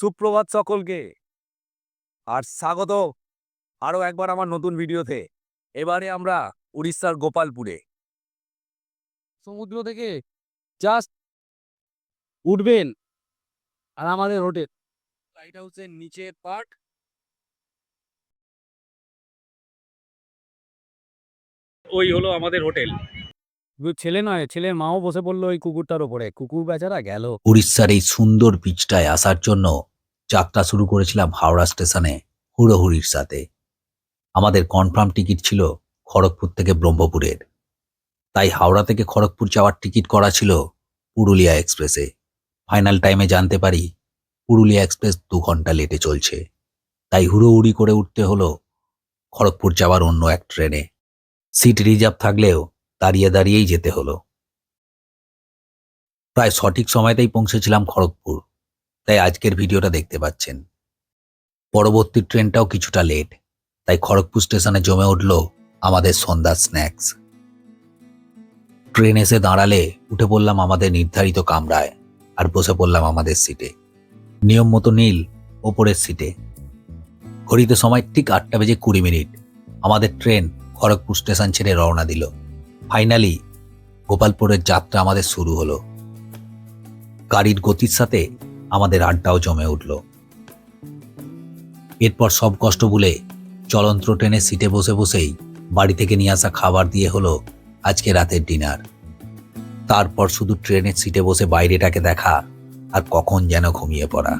সুপ্রভাত সকলকে, আর স্বাগত আরও একবার আমার নতুন ভিডিওতে। এবারে আমরা উড়িষ্যার গোপালপুরে সমুদ্র থেকে জাস্ট উঠবেন, আর আমাদের হোটেল লাইট হাউসের নিচের পার্ট, ওই হলো আমাদের হোটেল। ছেলে নয়, ছেলের মাও বসে পড়লো ওই কুকুরটার ওপরে। কুকুর বেচারা গেল। উড়িষ্যার এই সুন্দর বিচটায় আসার জন্য যাত্রা শুরু করেছিলাম হাওড়া স্টেশনে হুড়োহুড়ির সাথে। আমাদের কনফার্ম টিকিট ছিল খড়গপুর থেকে ব্রহ্মপুরের, তাই হাওড়া থেকে খড়গপুর যাওয়ার টিকিট করা ছিল পুরুলিয়া এক্সপ্রেসে। ফাইনাল টাইমে জানতে পারি পুরুলিয়া এক্সপ্রেস 2 ঘন্টা লেটে চলছে, তাই হুড়োহুড়ি করে উঠতে হলো খড়গপুর যাওয়ার অন্য এক ট্রেনে। সিট রিজার্ভ থাকলেও দাঁড়িয়ে দাঁড়িয়েই যেতে হলো। প্রায় সঠিক সময়তেই পৌঁছেছিলাম খড়গপুর, তাই আজকের ভিডিওটা দেখতে পাচ্ছেন। পরবর্তী ট্রেনটাও কিছুটা লেট, তাই খড়গপুর স্টেশনে জমে উঠল আমাদের সন্ধ্যার স্ন্যাক্স। ট্রেন এসে দাঁড়ালে উঠে পড়লাম আমাদের নির্ধারিত কামরায় আর বসে পড়লাম আমাদের সিটে। নিয়ম মতো নীল ওপরের সিটে। ঘড়িতে সময় ঠিক 8:20 আমাদের ট্রেন খড়গপুর স্টেশন ছেড়ে রওনা দিল। ফাইনালি গোপালপুরের যাত্রা আমাদের শুরু হলো। গাড়ির গতির সাথে আমাদের আড্ডাও জমে উঠল। এরপর সব কষ্ট ভুলে চলন্ত ট্রেনের সিটে বসে বসেই বাড়ি থেকে নিয়ে আসা খাবার দিয়ে হলো আজকে রাতের ডিনার। তারপর শুধু ট্রেনের সিটে বসে বাইরেটাকে দেখা আর কখন যেন ঘুমিয়ে পড়া।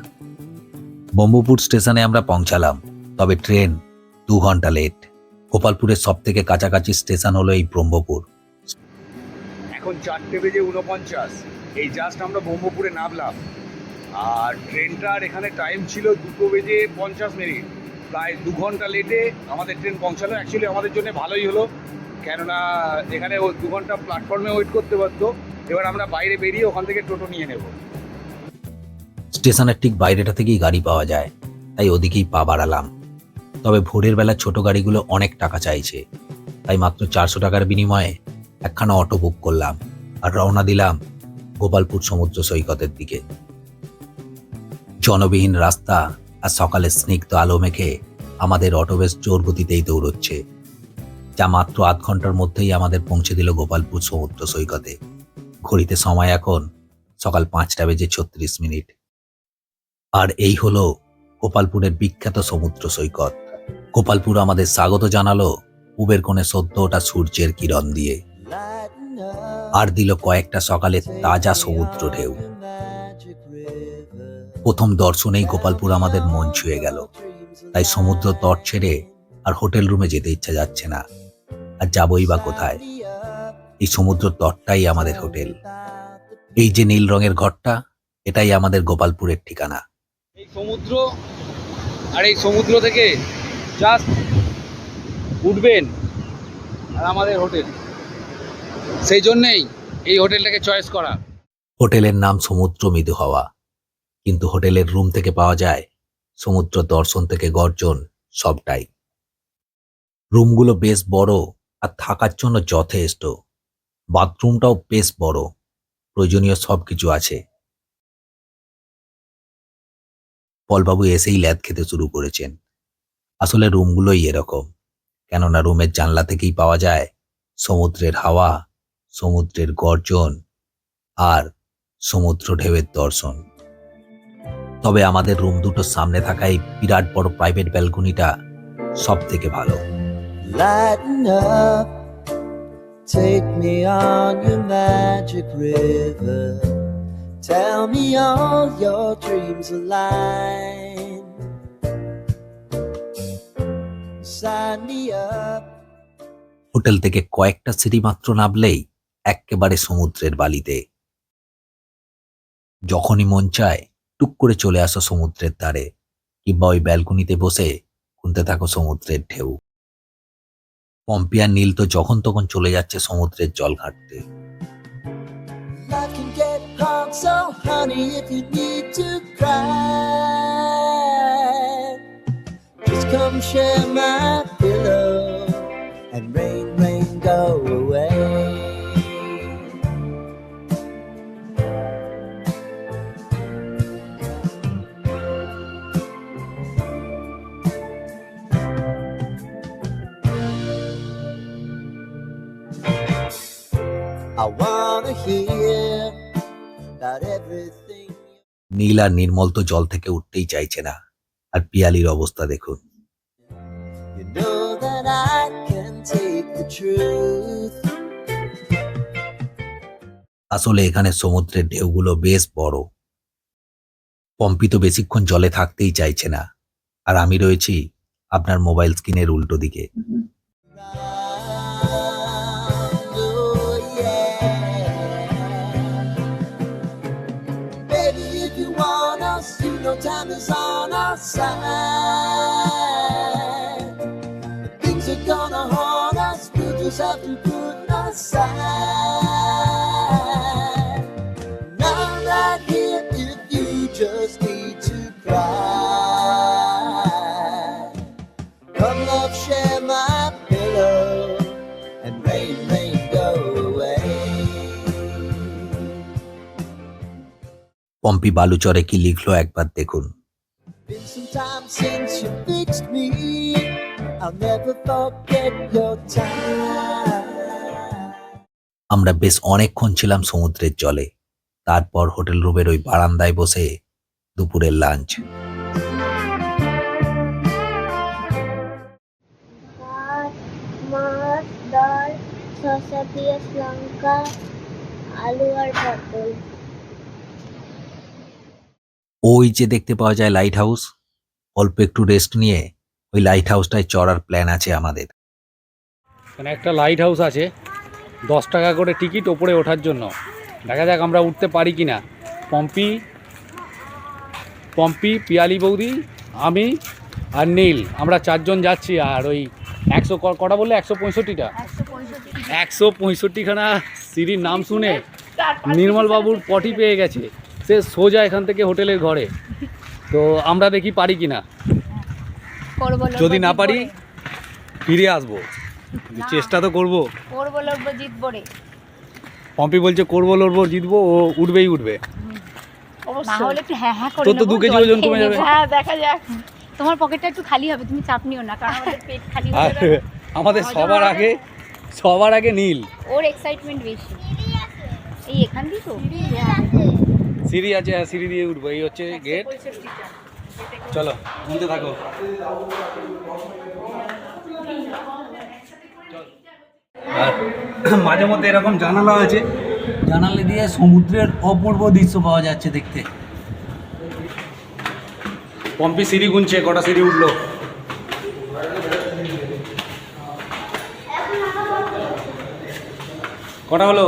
ব্রহ্মপুর স্টেশনে আমরা পৌঁছালাম, তবে ট্রেন 2 ঘন্টা লেট। গোপালপুরের সব থেকে কাছাকাছি স্টেশন হলো এই ব্রহ্মপুর। এখন 4:49, এই জাস্ট আমরা ব্রহ্মপুরে নামলাম, আর ট্রেনটার এখানে টাইম ছিল 2:50, প্রায় 2 ঘন্টা লেটে আমাদের ট্রেন পৌঁছালো। অ্যাকচুয়ালি আমাদের জন্য ভালোই হলো, কেননা এখানে 2 ঘন্টা প্ল্যাটফর্মে ওয়েট করতে পারতো। এবার আমরা বাইরে বেরিয়ে ওখান থেকে টোটো নিয়ে নেব। স্টেশনের ঠিক বাইরেটা থেকেই গাড়ি পাওয়া যায়, তাই ওদিকেই পা বাড়ালাম। তবে ভোরের বেলা ছোট গাড়িগুলো অনেক টাকা চাইছে, তাই মাত্র 400 টাকার বিনিময়ে একখানা অটো বুক করলাম আর রওনা দিলাম গোপালপুর সমুদ্র সৈকতের দিকে। জনবিহীন রাস্তা আর সকালের স্নিগ্ধ আলো মেখে আমাদের অটো বেশ জোর গতিতেই দৌড়চ্ছে, যা মাত্র আধ ঘন্টার মধ্যেই আমাদের পৌঁছে দিল গোপালপুর সমুদ্র সৈকতে। ঘড়িতে সময় এখন সকাল 5:36। আর এই হলো গোপালপুরের বিখ্যাত সমুদ্র সৈকত। গোপালপুর আমাদের স্বাগত জানালো পূবের কোণে সদ্য ওঠা সূর্যের কিরণ দিয়ে, আর দিল কয়েকটা সকালের তাজা সমুদ্র ঢেউ। প্রথম দর্শনেই গোপালপুর আমাদের মন ছুঁয়ে গেল, তাই সমুদ্র তট ছেড়ে আর হোটেল রুমে যেতে ইচ্ছা যাচ্ছে না। আর যাবই বা কোথায়? এই সমুদ্র তটটাই আমাদের হোটেল। এই যে নীল রঙের ঘরটা, এটাই আমাদের গোপালপুরের ঠিকানা। এই সমুদ্র, আর এই সমুদ্র থেকে জাস্ট উঠবেন আর আমাদের হোটেল, সেই জন্যেই এই হোটেলটাকে চয়েস করা। হোটেলের নাম সমুদ্র মৃদু হাওয়া, কিন্তু হোটেলের রুম থেকে পাওয়া যায় সমুদ্র দর্শন থেকে গর্জন সবটাই। রুমগুলো বেশ বড় আর থাকার জন্য যথেষ্ট। বাথরুমটাও বেশ বড়, প্রয়োজনীয় সবকিছু আছে। পলবাবু এসেই ল্যাদ খেতে শুরু করেছেন। আসলে রুমগুলোই এরকম, কেননা রুমের জানলা থেকেই পাওয়া যায় সমুদ্রের হাওয়া, সমুদ্রের গর্জন আর সমুদ্র ঢেউয়ের দর্শন। তবে আমাদের রুম দুটোর সামনে থাকা এই বিরাট বড় প্রাইভেট ব্যালকনিটা সব থেকে ভালো। Lighten up, take me on your magic river. Tell me all your dreams align. Sign me up. Hotel থেকে কয়েকটা সিঁড়ি মাত্র নামলেই এক্কেবারে সমুদ্রের বালিতে। যখনই মন চায় টুক করে চলে আসো সমুদ্রের ধারে, কিংবা ওই ব্যালকনিতে বসে গুনতে থাকো সমুদ্রের ঢেউ। পম্পিয়ার নীল তো যখন তখন চলে যাচ্ছে সমুদ্রের জল ঘাঁটতে। I can get hard, so honey, if you need to cry, just come share my pillow and rain, rain, go away. I wanna hear about everything. নীল আর নির্মল তো জল থেকে উঠতেই চাইছে না, আর পিয়ালির অবস্থা দেখুন। You know that I can take the truth. আসলে এখানে সমুদ্রের ঢেউগুলো বেশ বড়। পম্পি তো বেশিক্ষণ জলে থাকতেই চাইছে না, আর আমি রয়েছি আপনার মোবাইল স্ক্রিনের উল্টো দিকে। Oh, yeah. Baby, if you want us, you know time is on our side. If things are gonna haunt us, we'll just have to put aside. Now I'm right here if you just need to cry. Come, love, share my pillow, and rain, rain, go away. Pompi বালুচরে কি লিখলো একবার দেখুন। Been some time since you fixed me. I'll never forget your time. আমরা বেশ অনেকক্ষণ ছিলাম সমুদ্রের জলে, তারপর হোটেল রুমের ওই বারান্দায় বসে দুপুরের লাঞ্চ। ভাত, মাছ, ডাল, শসা, পেঁয়াজ, লঙ্কা, আলু আর পটল। ওই যে দেখতে পাওয়া যায় লাইট হাউস, অল্প একটু রেস্ট নিয়ে ওই লাইট হাউসটায় চড়ার প্ল্যান আছে আমাদের। এখানে একটা লাইট হাউস আছে, 10 টাকা করে টিকিট ওপরে ওঠার জন্য। দেখা যাক আমরা উঠতে পারি কি না। পম্পি, পিয়ালি বৌদি, আমি আর নীল, আমরা 4 জন যাচ্ছি। আর ওই 100 কটা বললে 165টা 165খানা সিঁড়ির নাম শুনে নির্মল বাবুর পটি পেয়ে গেছে, সে সোজা এখান থেকে হোটেলের ঘরে। তো আমরা দেখি পারি কি না, যদি না পারি ফিরে আসবো, চেষ্টা তো করবো। করবো লড়বো জিতবো রে। পম্পি বলছে করবো লড়বো জিতবো, ও উঠবেই উঠবে। না হলে একটু হ্যাঁ হ্যাঁ করে তোর তো নেবো, 2 কেজি জল ওজন খেয়ে কমে যাবে। নেবো। হ্যাঁ দেখা যাক, তোমার পকেটটা একটু খালি হবে, তুমি চাপ নিও না, কারণ আমাদের পেট খালি আর হয়ে যাবে। আমাদের সবার আগে নীল। ওর এক্সাইটমেন্ট বেশি। এই এখান দিয়ে তো সিঁড়ি আছে, হ্যাঁ সিঁড়ি দিয়ে উঠবো, এই হচ্ছে গেট। চলো ঘুরতে থাকো। আর মাঝে মধ্যে এরকম জানালা আছে, জানালা দিয়ে সমুদ্রের অপূর্ব দৃশ্য পাওয়া যাচ্ছে দেখতে। পম্পি সিঁড়ি গুনছে, কটা সিঁড়ি উঠলো। কটা হলো?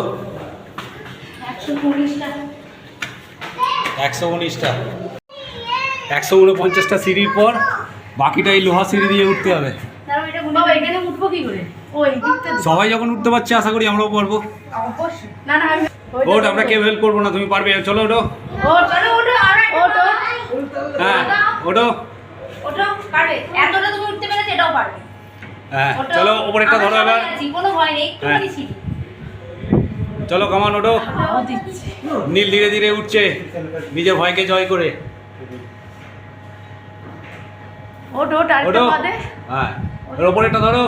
119টা 149টা সিঁড়ির পর বাকিটা এই লোহা সিঁড়ি দিয়ে উঠতে হবে। বাবা এখানে উঠবো কি করে? ওই দিকটা সবাই যখন উঠতে পারছে আশা করি আমরাও পারবো। অবশ্যই। না না আমি ওঠ, আমরা কেউ হেল্প করবো না, তুমি পারবে। চলো ওঠো। ও চলো ওঠো, ওঠো হ্যাঁ ওঠো। ওঠো, পারবে। এতটা তুমি উঠতে পেরেছো, এটাও পারবে। হ্যাঁ ওঠো। চলো ওপরেরটা ধরো আমার এবার। সবাই আছি, কোনো ভয় নেই, একটুখানি হ্যাঁ। সিঁড়ি। চলো কামান ওঠো। হাওয়া দিচ্ছে। নীল ধীরে ধীরে উঠছে নিজের ভয়কে জয় করে। ওঠো, টার্গেট ওঠো। বাদে। হ্যাঁ এর ওপরেরটা ধরো।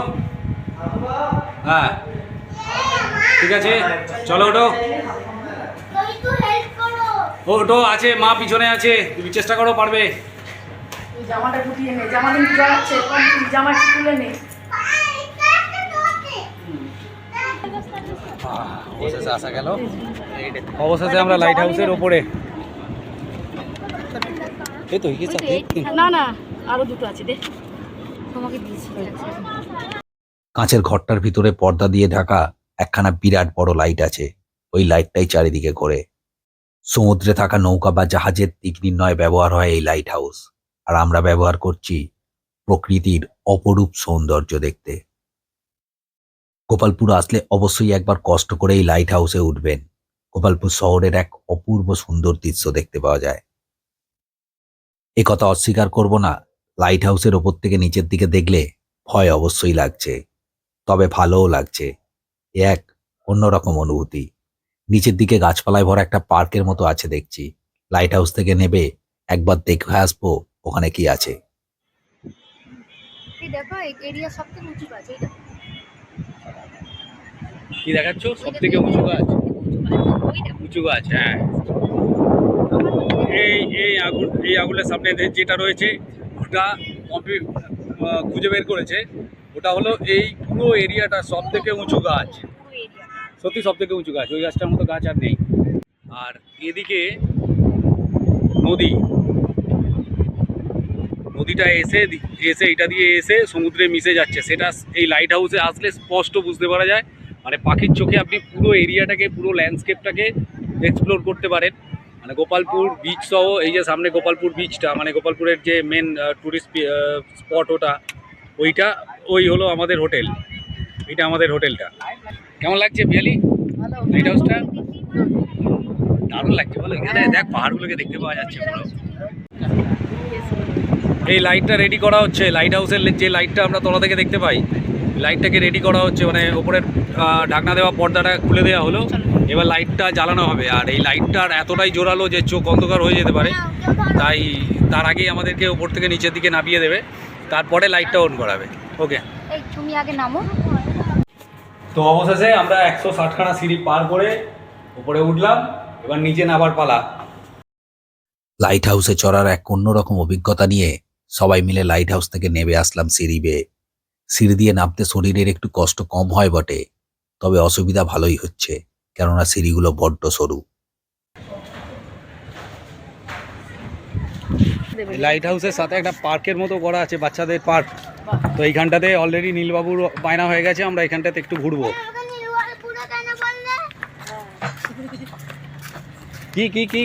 হ্যাঁ ঠিক আছে, চলো ওঠো। একটু হেল্প করো। ওঠো, আছে মা পিছনে আছে, তুমি চেষ্টা করো, পারবে। তুই জামাটা গুটিয়ে নে, জামা কিন্তু জড়াচ্ছে, তুই জামা খুলে নে। অবশেষে আসা গেল, অবশেষে আমরা লাইট হাউসের ওপরে। এই তো না না আরো দুটো আছে, দে তোমাকে দিয়েছি। কাঁচের ঘরটার ভিতরে পর্দা দিয়ে ঢাকা একখানা বিরাট বড় লাইট আছে, ওই লাইটটাই চারিদিকে ঘোরে। সমুদ্রে থাকা নৌকা বা জাহাজের দিক নির্ণয় ব্যবহার হয় এই লাইট হাউস, আর আমরা ব্যবহার করছি প্রকৃতির অপরূপ সৌন্দর্য দেখতে। গোপালপুর আসলে অবশ্যই একবার কষ্ট করে এই লাইট হাউসে উঠবেন। গোপালপুর শহরের এক অপূর্ব সুন্দর দৃশ্য দেখতে পাওয়া যায়। একথা অস্বীকার করব না, লাইট হাউসের ওপর থেকে নিচের দিকে দেখলে ভয় অবশ্যই লাগছে, তবে ভালোও লাগছে। এ এক অন্যরকম অনুভূতি। নিচের দিকে গাছপালায় ভরা একটা পার্কের মতো আছে দেখছি। লাইট হাউস থেকে নেবে একবার দেখে আসবো ওখানে কি আছে। এই দেখো এই এরিয়া সবথেকে উঁচু আছে, এই দেখো। কি দেখাচ্ছ? সব থেকে উঁচু গাছ, উঁচু গাছ, হ্যাঁ। এই আগুনের সামনে যেটা রয়েছে ওটা খুঁজে বের করেছে, ওটা হলো এই পুরো এরিয়াটা সব থেকে উঁচু গাছ, সত্যি সব থেকে উঁচু গাছ। ওই গাছটার মতো গাছ আর নেই। আর এদিকে নদীটা এসে এটা দিয়ে এসে সমুদ্রে মিশে যাচ্ছে, সেটা এই লাইট হাউসে আসলে স্পষ্ট বুঝতে পারা যায়। মানে পাখির চোখে আপনি পুরো এরিয়াটাকে, পুরো ল্যান্ডস্কেপটাকে এক্সপ্লোর করতে পারেন। মানে গোপালপুর বিচ সহ এই যে সামনে গোপালপুর বিচটা, মানে গোপালপুরের যে মেন টুরিস্ট স্পট ওই হলো আমাদের হোটেল। এটা আমাদের হোটেলটা। কেমন লাগছে পিয়ালি লাইট হাউসটা? দারুণ লাগছে বলো। এখানে দেখ পাহাড়গুলোকে দেখতে পাওয়া যাচ্ছে পুরো। এই লাইটটা রেডি করা হচ্ছে, লাইট হাউসের যে লাইটটা আমরা তলা থেকে দেখতে পাই, লাইটটাকে রেডি করা হচ্ছে। মানে ওপরের ঢাকনা দেওয়া পর্দাটা খুলে দেওয়া হলো, এবার লাইটটা জ্বালানো হবে। আর এই লাইটটার এতটাই জোরালো যে চোখ অন্ধকার হয়ে যেতে পারে, তাই তার আগেই আমাদেরকে ওপর থেকে নিচের দিকে নামিয়ে দেবে, তারপরে লাইটটা অন করাবে। ওকে, তুমি আগে নামো। তো অবশেষে আমরা 160খানা সিঁড়ি পার করে উপরে উঠলাম, এবার নিচে নামার পালা। লাইট হাউসে চড়ার এক অন্যরকম অভিজ্ঞতা নিয়ে সবাই মিলে লাইট হাউস থেকে নেমে আসলাম সিঁড়ি বেয়ে। সিঁড়ি দিয়ে নামতে শরীরের একটু কষ্ট কম হয় বটে, তবে অসুবিধা ভালোই হচ্ছে, কেননা সিঁড়িগুলো বড্ড সরু। লাইট হাউসের সাথে একটা পার্কের মতো করা আছে, বাচ্চাদের পার্ক। তো এইখানটাতে অলরেডি নীলবাবুর বায়না হয়ে গেছে, আমরা এখানটাতে একটু ঘুরবো।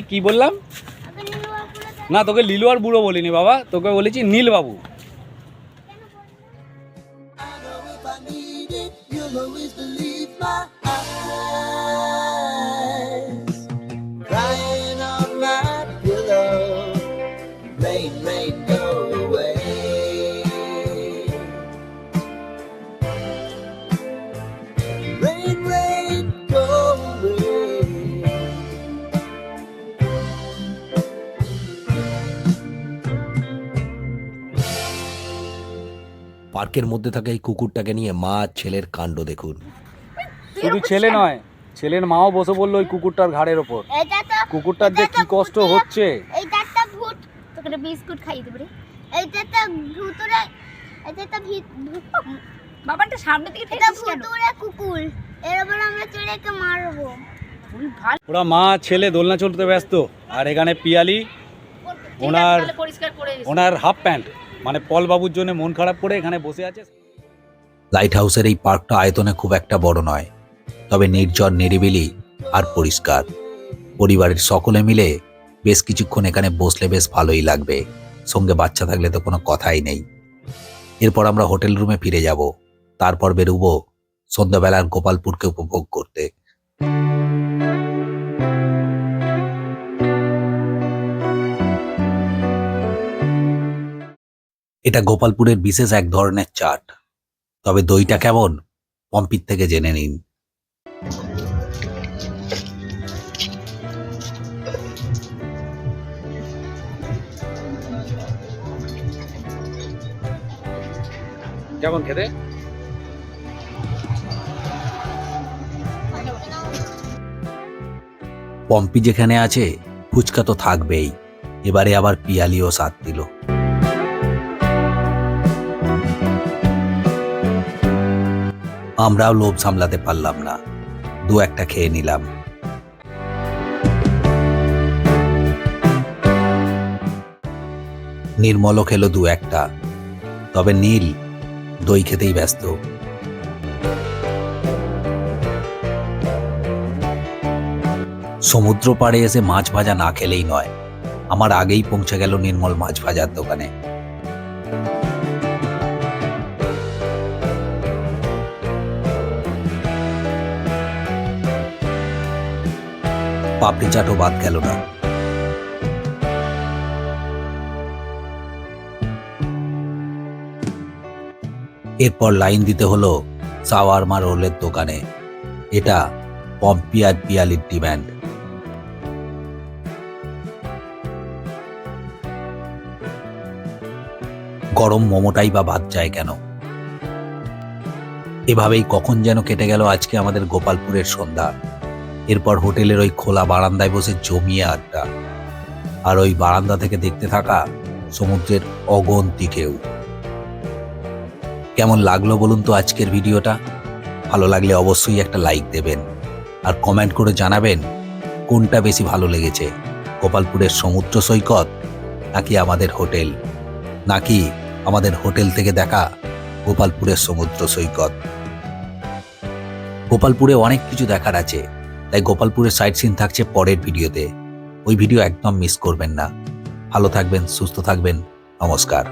কি বললাম? না, তোকে লিলু আর বুড়ো বলিনি বাবা, তোকে বলেছি নীলবাবু। I know if I need it, you'll always believe my eyes. Crying on my pillow, rain, rain, go away. Rain, rain, go away. পার্কের মধ্যে থাকা এই কুকুরটাকে নিয়ে মা আর ছেলের কাণ্ড দেখুন। শুধু ছেলে নয়, ছেলের মাও বসে বললো ওই কুকুরটার ঘাড়ের ওপর। কুকুরটার যে কি কষ্ট হচ্ছে। এইটা একটা ভূত, তোকে একটা বিস্কুট খাইয়ে দেব রে। এইটা একটা ভূতুরে, এটা একটা বাবাটা সামনে থেকে এটা ভূতুরে কুকুর। এর উপর আমরা চড়ে একে মারবো। ওরা মা ছেলে দোলনা চলতে ব্যস্ত, আর এখানে পিয়ালি পরিষ্কার করে ওনার হাফ প্যান্ট, মানে পল বাবুর জন্য মন খারাপ করে এখানে বসে আছে। লাইট হাউসের এই পার্কটা আয়তনে খুব একটা বড় নয়, তবে নির্জন, নিরিবিলি আর পরিষ্কার। পরিবারের সকলে মিলে বেশ কিছুক্ষণ এখানে বসলে বেশ ভালোই লাগবে, সঙ্গে বাচ্চা থাকলে তো কোনো কথাই নেই। এরপর আমরা হোটেল রুমে ফিরে যাব, তারপর বেরোবো সন্ধ্যাবেলার গোপালপুরকে উপভোগ করতে। এটা গোপালপুরের বিশেষ এক ধরনের চাট, তবে দইটা কেমন পম্পির থেকে জেনে নিন। কেমন খেতে? পম্পি যেখানে আছে ফুচকা তো থাকবেই, এবারে আবার পিয়ালিও সাথ দিল। আমরাও লোভ সামলাতে পারলাম না, দু একটা খেয়ে নিলাম। নির্মলও খেলো দু একটা, তবে নীল দই খেতেই ব্যস্ত। সমুদ্র পাড়ে এসে মাছ ভাজা না খেলেই নয়, আমার আগেই পৌঁছে গেল নির্মল মাছ ভাজার দোকানে। পাপড়ি চাটও বাদ গেল না। এরপর লাইন দিতে হলো শাওয়ারমা রোলের দোকানে। এটা পম্পি আর পিয়ালির ডিম্যান্ড। গরম মোমোটাই বা বাদ যায় কেন? এভাবেই কখন যেন কেটে গেল আজকে আমাদের গোপালপুরের সন্ধ্যা। এরপর হোটেলের ওই খোলা বারান্দায় বসে জমিয়ে আড্ডা, আর ওই বারান্দা থেকে দেখতে থাকা সমুদ্রের অগন্তি ঢেউ। কেমন লাগলো বলুন তো আজকের ভিডিওটা? ভালো লাগলে অবশ্যই একটা লাইক দেবেন আর কমেন্ট করে জানাবেন কোনটা বেশি ভালো লেগেছে, গোপালপুরের সমুদ্র সৈকত নাকি আমাদের হোটেল, নাকি আমাদের হোটেল থেকে দেখা গোপালপুরের সমুদ্র সৈকত। গোপালপুরে অনেক কিছু দেখার আছে, তাই গোপালপুরের সাইট সিন থাকছে পরের ভিডিওতে। ওই ভিডিও একদম মিস করবেন না। ভালো থাকবেন, সুস্থ থাকবেন, নমস্কার।